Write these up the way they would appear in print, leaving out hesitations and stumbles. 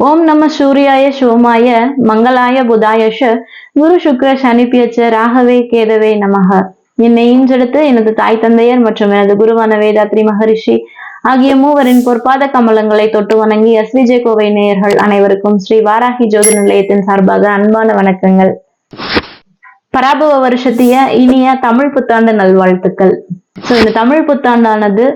ஓம் நம சூர்யாய சோமாய மங்களாய புதாயஷ குரு சுக்ர சனிப்பியச்ச ராகவே கேதவே நமக. என்னை ஈன்றெடுத்து எனது தாய் தந்தையர் மற்றும் எனது குருவான வேதாத்ரி மகரிஷி ஆகிய மூவரின் பொற்பாத கமலங்களை தொட்டு வணங்கி எஸ்விஜே கோவை நேயர்கள் அனைவருக்கும் ஸ்ரீ வாராகி ஜோதி நிலையத்தின் சார்பாக அன்பான வணக்கங்கள். பராபவ வருஷத்திய இனிய தமிழ் புத்தாண்டு நல்வாழ்த்துக்கள். இந்த தமிழ் புத்தாண்டானது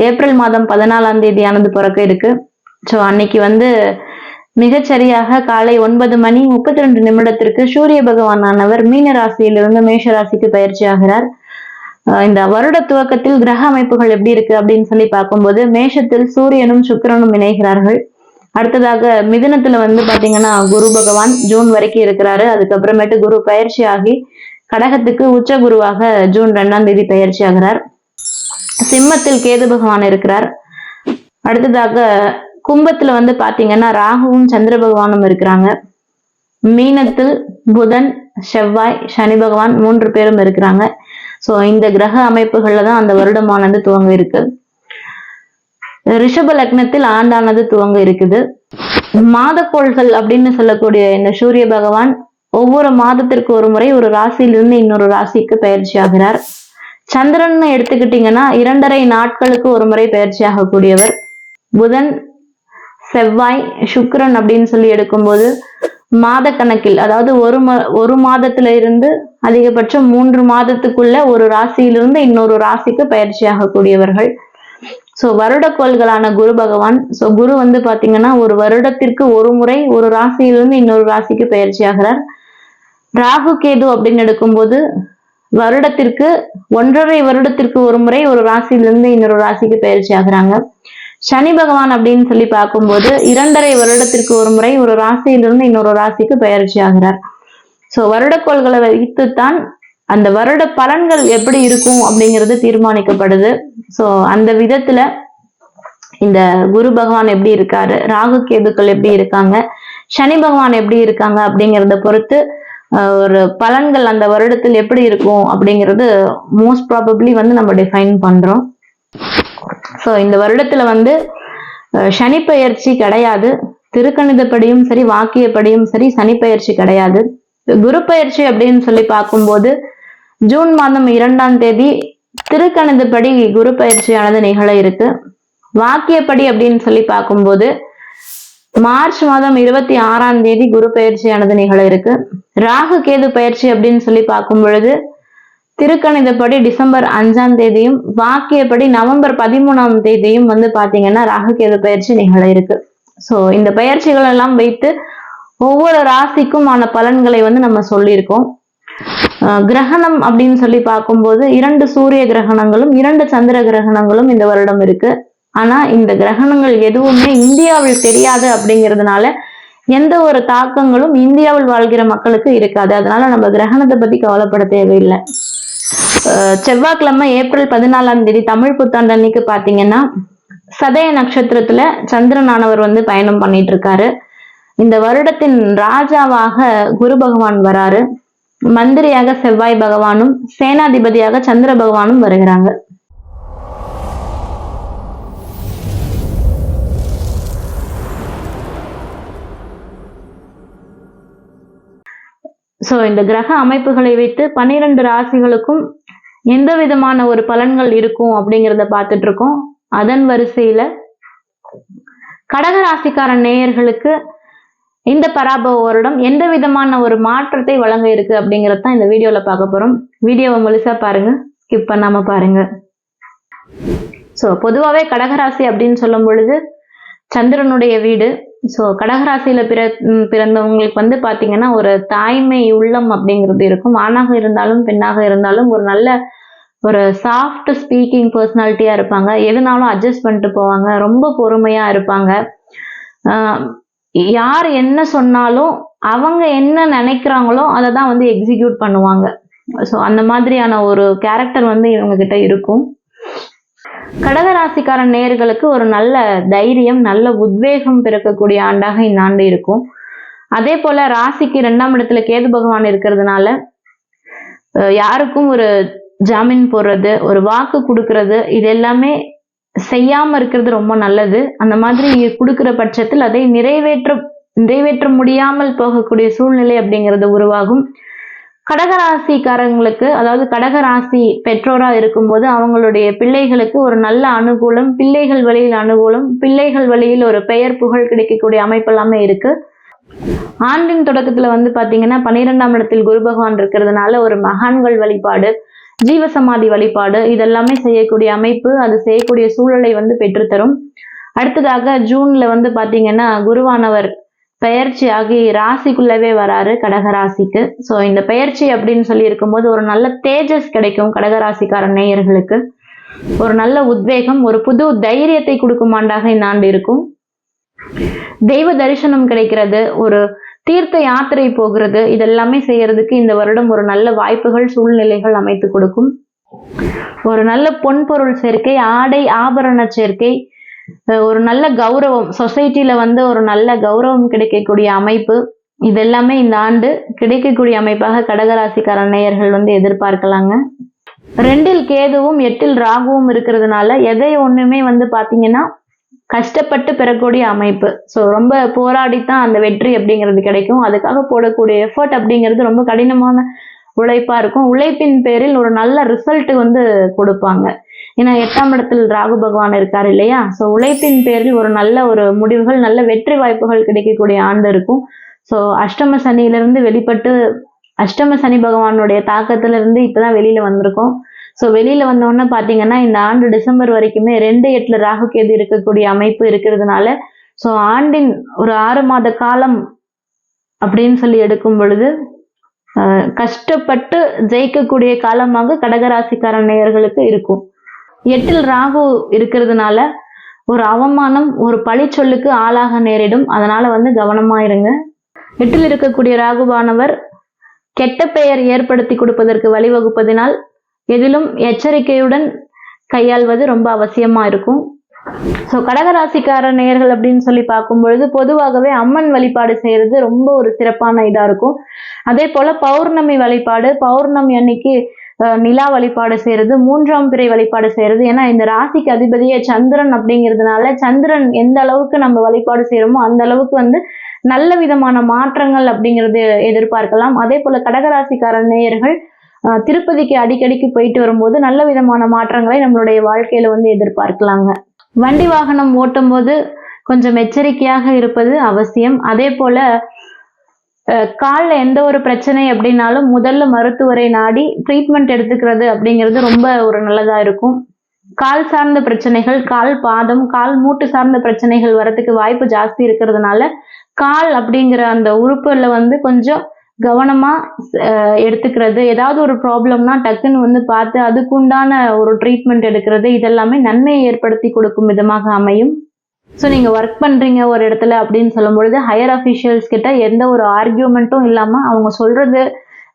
ஏப்ரல் மாதம் 14ஆம் தேதியானது பிறக்க இருக்கு. அன்னைக்கு மிகச்சரியாக காலை 9:32 சூரிய பகவானானவர் மீன ராசியிலிருந்து மேஷ ராசிக்கு பயிற்சி ஆகிறார். இந்த வருட துவக்கத்தில் கிரக அமைப்புகள் எப்படி இருக்கு அப்படின்னு சொல்லி பார்க்கும்போது மேஷத்தில் சூரியனும் சுக்கிரனும் இணைகிறார்கள். அடுத்ததாக மிதுனத்துல பாத்தீங்கன்னா குரு பகவான் ஜூன் வரைக்கும் இருக்கிறாரு. அதுக்கப்புறமேட்டு குரு பயிற்சி ஆகி கடகத்துக்கு உச்ச குருவாக ஜூன் 2ஆம் தேதி பயிற்சி ஆகிறார். சிம்மத்தில் கேது பகவான் இருக்கிறார். அடுத்ததாக கும்பத்துல பாத்தீங்கன்னா ராகுவும் சந்திர பகவானும் இருக்கிறாங்க. மீனத்தில் புதன் செவ்வாய் சனி பகவான் 3 பேரும் இருக்கிறாங்க. இந்த கிரக அமைப்புகள்ல தான் அந்த வருடமானது துவங்க இருக்கு. ரிஷப லக்னத்தில் ஆண்டானது துவங்க இருக்குது. மாதக்கோள்கள் அப்படின்னு சொல்லக்கூடிய இந்த சூரிய பகவான் ஒவ்வொரு மாதத்திற்கு ஒரு முறை ஒரு ராசியிலிருந்து இன்னொரு ராசிக்கு பயிற்சி ஆகிறார். சந்திரன் எடுத்துக்கிட்டீங்கன்னா 2.5 நாட்களுக்கு ஒரு முறை பயிற்சி ஆகக்கூடியவர். புதன் செவ்வாய் சுக்கிரன் அப்படின்னு சொல்லி எடுக்கும்போது மாத கணக்கில், அதாவது ஒரு மாதத்துல இருந்து அதிகபட்சம் 3 மாதத்துக்குள்ள ஒரு ராசியிலிருந்து இன்னொரு ராசிக்கு பயிற்சி ஆகக்கூடியவர்கள். வருடக்கோள்களான குரு பகவான். குரு பாத்தீங்கன்னா ஒரு வருடத்திற்கு ஒரு முறை ஒரு ராசியிலிருந்து இன்னொரு ராசிக்கு பயிற்சி ஆகிறார். ராகு கேது அப்படின்னு எடுக்கும்போது வருடத்திற்கு 1.5 வருடத்திற்கு ஒரு முறை ஒரு ராசியிலிருந்து இன்னொரு ராசிக்கு பயிற்சி ஆகுறாங்க. சனி பகவான் அப்படின்னு சொல்லி பார்க்கும்போது 2.5 வருடத்திற்கு ஒரு முறை ஒரு ராசியிலிருந்து இன்னொரு ராசிக்கு பயிற்சி ஆகிறார். வருடக்கோள்களை வைத்துத்தான் அந்த வருட பலன்கள் எப்படி இருக்கும் அப்படிங்கிறது தீர்மானிக்கப்படுது. அந்த விதத்துல இந்த குரு பகவான் எப்படி இருக்காரு, ராகு கேதுக்கள் எப்படி இருக்காங்க, சனி பகவான் எப்படி இருக்காங்க அப்படிங்கிறத பொறுத்து ஒரு பலன்கள் அந்த வருடத்தில் எப்படி இருக்கும் அப்படிங்கிறது மோஸ்ட் ப்ராபப்ளி நம்ம டிஃபைன் பண்றோம். இந்த வருடத்துல சனி பயிற்சி கிடையாது. திருக்கணிதப்படியும் சரி வாக்கியப்படியும் சரி சனி பயிற்சி கிடையாது. குரு பயிற்சி அப்படின்னு சொல்லி பார்க்கும்போது ஜூன் மாதம் 2ஆம் தேதி திருக்கணிதப்படி குரு பயிற்சியானது நிகழ இருக்கு. வாக்கியப்படி அப்படின்னு சொல்லி பார்க்கும்போது மார்ச் மாதம் 26ஆம் தேதி குரு பயிற்சியானது நிகழ இருக்கு. ராகு கேது பயிற்சி அப்படின்னு சொல்லி பார்க்கும் பொழுது திருக்கணிதப்படி டிசம்பர் 5ஆம் தேதியும் வாக்கியப்படி நவம்பர் 13ஆம் தேதியும் பாத்தீங்கன்னா ராகு கேது பயிற்சி நிகழ இருக்கு. இந்த பயிற்சிகள் எல்லாம் வைத்து ஒவ்வொரு ராசிக்கும் ஆன பலன்களை நம்ம சொல்லியிருக்கோம். கிரகணம் அப்படின்னு சொல்லி பார்க்கும்போது 2 சூரிய கிரகணங்களும் 2 சந்திர கிரகணங்களும் இந்த வருடம் இருக்கு. ஆனா இந்த கிரகணங்கள் எதுவுமே இந்தியாவில் தெரியாது அப்படிங்கிறதுனால எந்த ஒரு தாக்கங்களும் இந்தியாவில் வாழ்கிற மக்களுக்கு இருக்காது. அதனால நம்ம கிரகணத்தை பத்தி கவலைப்பட தேவையில்லை. செவ்வாய்க்கிழமை ஏப்ரல் 14ஆம் தேதி தமிழ் புத்தாண்டு அன்னைக்கு பாத்தீங்கன்னா சதய நட்சத்திரத்துல சந்திரனானவர் பயணம் பண்ணிட்டு இருக்காரு. இந்த வருடத்தின் ராஜாவாக குரு பகவான் வராரு. மந்திரியாக செவ்வாய் பகவானும் சேனாதிபதியாக சந்திர பகவானும் வருகிறாங்க. இந்த கிரக அமைப்புகளை வைத்து 12 ராசிகளுக்கும் எந்த விதமான ஒரு பலன்கள் இருக்கும் அப்படிங்கிறத பார்த்துட்டு இருக்கோம். அதன் வரிசையில கடக ராசிக்கார நேயர்களுக்கு இந்த பராபவ வருடம் எந்த விதமான ஒரு மாற்றத்தை வழங்க இருக்கு அப்படிங்கறத தான் இந்த வீடியோல பார்க்க போறோம். வீடியோவை முழுசா பாருங்க, ஸ்கிப் பண்ணாம பாருங்க. பொதுவாவே கடகராசி அப்படின்னு சொல்லும் பொழுது சந்திரனுடைய வீடு. கடகராசியில பிறந்தவங்களுக்கு பாத்தீங்கன்னா ஒரு தாய்மை உள்ளம் அப்படிங்கிறது இருக்கும். ஆணாக இருந்தாலும் பெண்ணாக இருந்தாலும் ஒரு நல்ல ஒரு சாஃப்ட் ஸ்பீக்கிங் பர்சனாலிட்டியா இருப்பாங்க. எதுனாலும் அட்ஜஸ்ட் பண்ணிட்டு போவாங்க. ரொம்ப பொறுமையா இருப்பாங்க. யார் என்ன சொன்னாலும் அவங்க என்ன நினைக்கிறாங்களோ அதை தான் எக்ஸிக்யூட் பண்ணுவாங்க. அந்த மாதிரியான ஒரு கேரக்டர் இவங்க கிட்ட இருக்கும். கடகராசிக்கார நேயர்களுக்கு ஒரு நல்ல தைரியம், நல்ல உத்வேகம் பிறக்கக்கூடிய ஆண்டாக இந்த ஆண்டு இருக்கும். அதே போல ராசிக்கு 2ஆம் இடத்துல கேது பகவான் இருக்கிறதுனால யாருக்கும் ஒரு ஜாமீன் போடுறது, ஒரு வாக்கு கொடுக்கறது, இது எல்லாமே செய்யாம இருக்கிறது ரொம்ப நல்லது. அந்த மாதிரி கொடுக்கிற பட்சத்தில் அதை நிறைவேற்ற முடியாமல் போகக்கூடிய சூழ்நிலை அப்படிங்கிறது உருவாகும். கடகராசிக்காரங்களுக்கு, அதாவது கடகராசி பெற்றோரா இருக்கும்போது அவங்களுடைய பிள்ளைகளுக்கு ஒரு நல்ல அனுகூலம், பிள்ளைகள் வழியில் அனுகூலம், பிள்ளைகள் வழியில் ஒரு பெயர் புகழ் கிடைக்கக்கூடிய அமைப்பு எல்லாமே இருக்கு. ஆண்டின் தொடக்கத்துல பாத்தீங்கன்னா 12ஆம் இடத்தில் குரு பகவான் இருக்கிறதுனால ஒரு மகான்கள் வழிபாடு, ஜீவசமாதி வழிபாடு இதெல்லாமே செய்யக்கூடிய அமைப்பு, அது செய்யக்கூடிய சூழலை பெற்றுத்தரும். அடுத்ததாக ஜூன்ல பாத்தீங்கன்னா குருவானவர் பெயர்ச்சி ஆகி ராசிக்குள்ளவே வராரு கடகராசிக்கு. ஸோ இந்த பெயர்ச்சி அப்படின்னு சொல்லி இருக்கும்போது ஒரு நல்ல தேஜஸ் கிடைக்கும் கடகராசிக்கார நேயர்களுக்கு. ஒரு நல்ல உத்வேகம், ஒரு புது தைரியத்தை கொடுக்கும் ஆண்டாக இந்த ஆண்டு இருக்கும். தெய்வ தரிசனம் கிடைக்கிறது, ஒரு தீர்த்த யாத்திரை போகிறது, இதெல்லாமே செய்யறதுக்கு இந்த வருடம் ஒரு நல்ல வாய்ப்புகள், சூழ்நிலைகள் அமைத்து கொடுக்கும். ஒரு நல்ல பொன்பொருள் சேர்க்கை, ஆடை ஆபரண சேர்க்கை, ஒரு நல்ல கௌரவம், சொசைட்டில ஒரு நல்ல கௌரவம் கிடைக்கக்கூடிய அமைப்பு, இதெல்லாமே இந்த ஆண்டு கிடைக்கக்கூடிய அமைப்பாக கடகராசிக்கார நேயர்கள் எதிர்பார்க்கலாங்க. 2இல் கேதுவும் 8இல் ராகுவும் இருக்கிறதுனால எதை ஒண்ணுமே பாத்தீங்கன்னா கஷ்டப்பட்டு பெறக்கூடிய அமைப்பு. ஸோ ரொம்ப போராடித்தான் அந்த வெற்றி அப்படிங்கிறது கிடைக்கும். அதுக்காக போடக்கூடிய எஃபர்ட் அப்படிங்கிறது ரொம்ப கடினமான உழைப்பா இருக்கும். உழைப்பின் பேரில் ஒரு நல்ல ரிசல்ட் கொடுப்பாங்க. ஏன்னா 8ஆம் இடத்தில் ராகு பகவான் இருக்காரு இல்லையா? ஸோ உழைப்பின் பேரில் ஒரு நல்ல முடிவுகள், நல்ல வெற்றி வாய்ப்புகள் கிடைக்கக்கூடிய ஆண்டு இருக்கும். ஸோ அஷ்டம சனியிலிருந்து வெளிப்பட்டு, அஷ்டம சனி பகவானுடைய தாக்கத்திலிருந்து இப்பதான் வெளியில வந்திருக்கோம். ஸோ வெளியில வந்தோன்னு பாத்தீங்கன்னா இந்த ஆண்டு டிசம்பர் வரைக்குமே 2-8 ராகு கேது இருக்கக்கூடிய அமைப்பு இருக்கிறதுனால, ஸோ ஆண்டின் ஒரு 6 மாத காலம் அப்படின்னு சொல்லி எடுக்கும் பொழுது கஷ்டப்பட்டு ஜெயிக்கக்கூடிய காலமாக கடகராசிக்கார நேயர்களுக்கு இருக்கும். 8இல் ராகு இருக்கிறதுனால ஒரு அவமானம், ஒரு பழிச்சொல்லுக்கு ஆளாக நேரிடும். அதனால கவனமா இருங்க. 8இல் இருக்கக்கூடிய ராகுவானவர் கெட்ட பெயர் ஏற்படுத்தி கொடுப்பதற்கு வழிவகுப்பதினால் எதிலும் எச்சரிக்கையுடன் கையாள்வது ரொம்ப அவசியமா இருக்கும். ஸோ கடகராசிக்கார நேயர்கள் அப்படின்னு சொல்லி பார்க்கும் பொழுது பொதுவாகவே அம்மன் வழிபாடு செய்யறது ரொம்ப ஒரு சிறப்பான இதா இருக்கும். அதே போல பௌர்ணமி வழிபாடு, பௌர்ணமி அன்னைக்கு நிலா வழிபாடு செய்யறது, 3ஆம் பிறை வழிபாடு செய்யறது. ஏன்னா இந்த ராசிக்கு அதிபதியே சந்திரன் அப்படிங்கிறதுனால சந்திரன் எந்த அளவுக்கு நம்ம வழிபாடு செய்யறோமோ அந்த அளவுக்கு நல்ல விதமான மாற்றங்கள் அப்படிங்கிறது எதிர்பார்க்கலாம். அதே போல கடகராசிக்கார நேயர்கள் திருப்பதிக்கு அடிக்கடிக்கு போயிட்டு வரும்போது நல்ல விதமான மாற்றங்களை நம்மளுடைய வாழ்க்கையில எதிர்பார்க்கலாங்க. வண்டி வாகனம் ஓட்டும் போது கொஞ்சம் எச்சரிக்கையாக இருப்பது அவசியம். அதே போல காலில் எந்த ஒரு பிரச்சனை அப்படின்னாலும் முதல்ல மருத்துவரை நாடி ட்ரீட்மெண்ட் எடுத்துக்கிறது அப்படிங்கிறது ரொம்ப ஒரு நல்லதா இருக்கும். கால் சார்ந்த பிரச்சனைகள், கால் பாதம், கால் மூட்டு சார்ந்த பிரச்சனைகள் வரத்துக்கு வாய்ப்பு ஜாஸ்தி இருக்கிறதுனால கால் அப்படிங்கிற அந்த உறுப்புல கொஞ்சம் கவனமா எடுத்துக்கிறது, ஏதாவது ஒரு ப்ராப்ளம்னா டக்குன்னு பார்த்து அதுக்குண்டான ஒரு ட்ரீட்மெண்ட் எடுக்கிறது, இதெல்லாமே நன்மையை ஏற்படுத்தி கொடுக்கும் விதமாக அமையும். ஸோ நீங்க ஒர்க் பண்றீங்க ஒரு இடத்துல அப்படின்னு சொல்லும் பொழுது ஹையர் அஃபிஷியல்ஸ் கிட்ட எந்த ஒரு ஆர்கியூமெண்ட்டும் இல்லாம அவங்க சொல்றது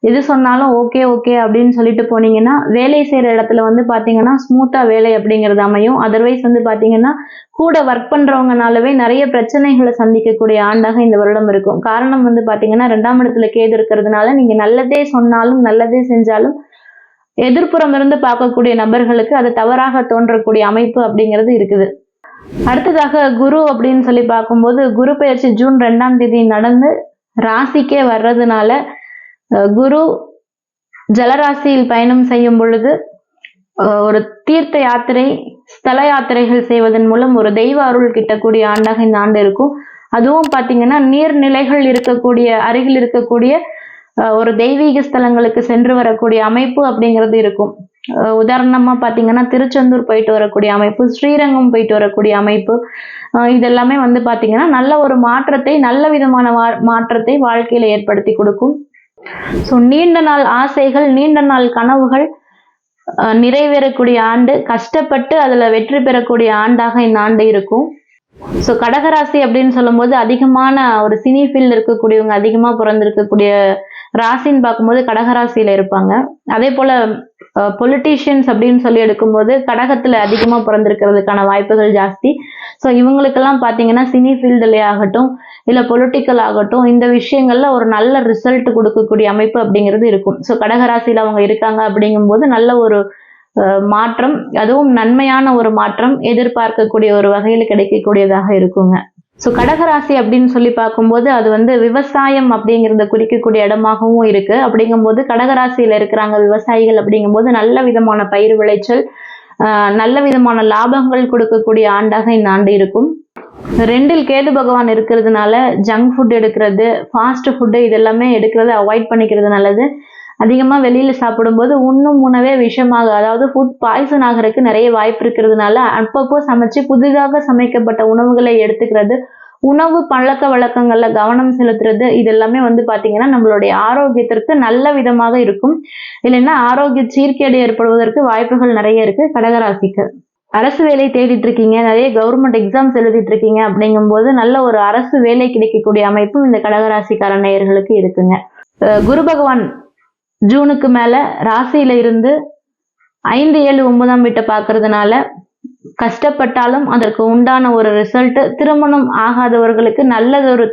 எது சொன்னாலும் ஓகே ஓகே அப்படின்னு சொல்லிட்டு போனீங்கன்னா வேலை செய்யற இடத்துல பாத்தீங்கன்னா ஸ்மூத்தா வேலை அப்படிங்கிறது அமையும். அதர்வைஸ் பாத்தீங்கன்னா கூட ஒர்க் பண்றவங்கனாலவே நிறைய பிரச்சனைகளை சந்திக்கக்கூடிய ஆண்டாக இந்த வருடம் இருக்கும். காரணம் பாத்தீங்கன்னா 2ஆம் இடத்துல கேது இருக்கிறதுனால நீங்க நல்லதே சொன்னாலும் நல்லதே செஞ்சாலும் எதிர்ப்புறம் இருந்து பார்க்கக்கூடிய நபர்களுக்கு அது தவறாக தோன்றக்கூடிய அமைப்பு அப்படிங்கிறது இருக்குது. அடுத்ததாக குரு அப்படின்னு சொல்லி பார்க்கும்போது குரு பெயர்ச்சி ஜூன் 2ஆம் தேதி நடந்து ராசிக்கே வர்றதுனால குரு ஜலராசியில் பயணம் செய்யும் பொழுது ஒரு தீர்த்த யாத்திரை, ஸ்தல யாத்திரைகள் செய்வதன் மூலம் ஒரு தெய்வ அருள் கிட்டக்கூடிய ஆண்டாக இந்த ஆண்டு இருக்கும். அதுவும் பாத்தீங்கன்னா நீர்நிலைகள் இருக்கக்கூடிய, அருகில் இருக்கக்கூடிய ஒரு தெய்வீக ஸ்தலங்களுக்கு சென்று வரக்கூடிய அமைப்பு அப்படிங்கிறது இருக்கும். உதாரணமா பாத்தீங்கன்னா திருச்செந்தூர் போயிட்டு வரக்கூடிய அமைப்பு, ஸ்ரீரங்கம் போயிட்டு வரக்கூடிய அமைப்பு, இதெல்லாமே பாத்தீங்கன்னா நல்ல ஒரு மாற்றத்தை, நல்ல விதமான மாற்றத்தை வாழ்க்கையில ஏற்படுத்தி கொடுக்கும். ஸோ நீண்ட நாள் ஆசைகள், நீண்ட நாள் கனவுகள் நிறைவேறக்கூடிய ஆண்டு, கஷ்டப்பட்டு அதுல வெற்றி பெறக்கூடிய ஆண்டாக இந்த ஆண்டு இருக்கும். ஸோ கடகராசி அப்படின்னு சொல்லும் போது அதிகமான ஒரு சினி ஃபீல்ட் இருக்கக்கூடியவங்க அதிகமா பிறந்திருக்கக்கூடிய ராசின்னு பார்க்கும்போது கடகராசியில இருப்பாங்க. அதே போல பொலிட்டீஷியன்ஸ் அப்படின்னு சொல்லி எடுக்கும்போது கடகத்துல அதிகமா பிறந்திருக்கிறதுக்கான வாய்ப்புகள் ஜாஸ்தி. ஸோ இவங்களுக்கெல்லாம் பாத்தீங்கன்னா சினி ஃபீல்டுல ஆகட்டும் இல்ல பொலிட்டிக்கல் ஆகட்டும் இந்த விஷயங்கள்ல ஒரு நல்ல ரிசல்ட் கொடுக்கக்கூடிய அமைப்பு அப்படிங்கிறது இருக்கும். ஸோ கடகராசியில அவங்க இருக்காங்க அப்படிங்கும்போது நல்ல ஒரு மாற்றம், அதுவும் நன்மையான ஒரு மாற்றம் எதிர்பார்க்கக்கூடிய ஒரு வகையில் கிடைக்கக்கூடியதாக இருக்குங்க. ஸோ கடகராசி அப்படின்னு சொல்லி பார்க்கும்போது அது வந்து விவசாயம் அப்படிங்கிறத குறிக்கக்கூடிய இடமாகவும் இருக்கு. அப்படிங்கும்போது கடகராசியில இருக்கிறாங்க விவசாயிகள் அப்படிங்கும்போது நல்ல விதமான பயிர் விளைச்சல், நல்ல விதமான லாபங்கள் கொடுக்கக்கூடிய ஆண்டாக இந்த ஆண்டு இருக்கும். 2ல் கேது பகவான் இருக்கிறதுனால ஜங்க் ஃபுட் எடுக்கிறது, ஃபாஸ்ட் ஃபுட்டு இதெல்லாமே எடுக்கிறத அவாய்ட் பண்ணிக்கிறது நல்லது. அதிகமாக வெளியில் சாப்பிடும்போது உண்ணும் உணவே விஷமாக, அதாவது ஃபுட் பாய்சன் ஆகிறதுக்கு நிறைய வாய்ப்பு இருக்கிறதுனால அப்பப்போ சமைச்சு புதிதாக சமைக்கப்பட்ட உணவுகளை எடுத்துக்கிறது, உணவு பழக்க வழக்கங்கள்ல கவனம் செலுத்துறது, இது எல்லாமே வந்து பாத்தீங்கன்னா நம்மளுடைய ஆரோக்கியத்திற்கு நல்ல விதமாக இருக்கும். இல்லைன்னா ஆரோக்கிய சீர்கேடு ஏற்படுவதற்கு வாய்ப்புகள் நிறைய இருக்கு கடகராசிக்கு. அரசு வேலை தேடிட்டு இருக்கீங்க, நிறைய கவர்மெண்ட் எக்ஸாம்ஸ் எழுதிட்டு இருக்கீங்க அப்படிங்கும்போது நல்ல ஒரு அரசு வேலை கிடைக்கக்கூடிய அமைப்பும் இந்த கடகராசிக்கார நேயர்களுக்கு இருக்குங்க. குரு பகவான் ஜூனுக்கு மேல ராசியில இருந்து 5, 7, 9ஆம் வீட்டை பார்க்கறதுனால கஷ்டப்பட்டாலும் அதற்கு உண்டான ஒரு ரிசல்ட், திருமணம் ஆகாதவர்களுக்கு நல்லது ஒரு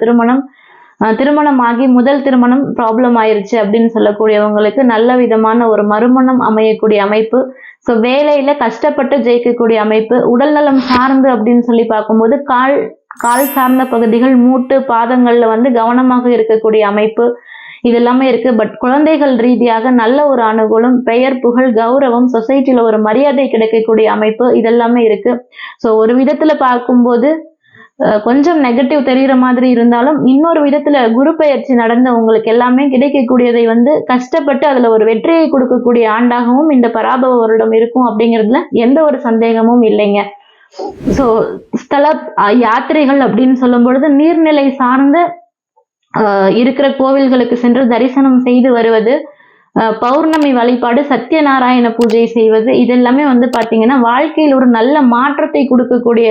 திருமணம் ஆகி முதல் திருமணம் ப்ராப்ளம் ஆயிருச்சு அப்படின்னு சொல்லக்கூடியவங்களுக்கு நல்ல விதமான ஒரு மறுமணம் அமையக்கூடிய அமைப்பு. ஸோ வேலையில கஷ்டப்பட்டு ஜெயிக்கக்கூடிய அமைப்பு. உடல்நலம் சார்ந்து அப்படின்னு சொல்லி பார்க்கும்போது கால் சார்ந்த பகுதிகள், மூட்டு, பாதங்கள்ல வந்து கவனமாக இருக்கக்கூடிய அமைப்பு இதெல்லாமே இருக்கு. பட் குழந்தைகள் ரீதியாக நல்ல ஒரு அனுகூலம், பெயர், புகழ், கௌரவம், சொசைட்டில ஒரு மரியாதை கிடைக்கக்கூடிய அமைப்பு இதெல்லாமே இருக்கு. ஸோ ஒரு விதத்துல பார்க்கும்போது கொஞ்சம் நெகட்டிவ் தெரிகிற மாதிரி இருந்தாலும் இன்னொரு விதத்துல குரு பெயர்ச்சி நடந்த உங்களுக்கு எல்லாமே கிடைக்கக்கூடியதை வந்து கஷ்டப்பட்டு அதுல ஒரு வெற்றியை கொடுக்கக்கூடிய ஆண்டாகவும் இந்த பராபவ வருடம் இருக்கும் அப்படிங்கிறதுல எந்த ஒரு சந்தேகமும் இல்லைங்க. ஸோ ஸ்தல யாத்திரைகள் அப்படின்னு சொல்லும் பொழுது நீர்நிலை சார்ந்த இருக்கிற கோவில்களுக்கு சென்று தரிசனம் செய்து வருவது, பௌர்ணமி வழிபாடு, சத்யநாராயண பூஜை செய்வது, இதெல்லாமே வந்து பாத்தீங்கன்னா வாழ்க்கையில் ஒரு நல்ல மாற்றத்தை கொடுக்கக்கூடிய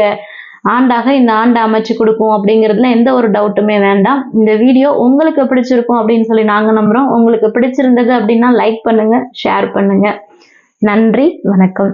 ஆண்டாக இந்த ஆண்டு அமைச்சு கொடுக்கும் அப்படிங்கிறதுல எந்த ஒரு டவுட்டுமே வேண்டாம். இந்த வீடியோ உங்களுக்கு பிடிச்சிருக்கும் அப்படின்னு சொல்லி நாங்க நம்புறோம். உங்களுக்கு பிடிச்சிருந்தது அப்படின்னா லைக் பண்ணுங்க, ஷேர் பண்ணுங்க. நன்றி, வணக்கம்.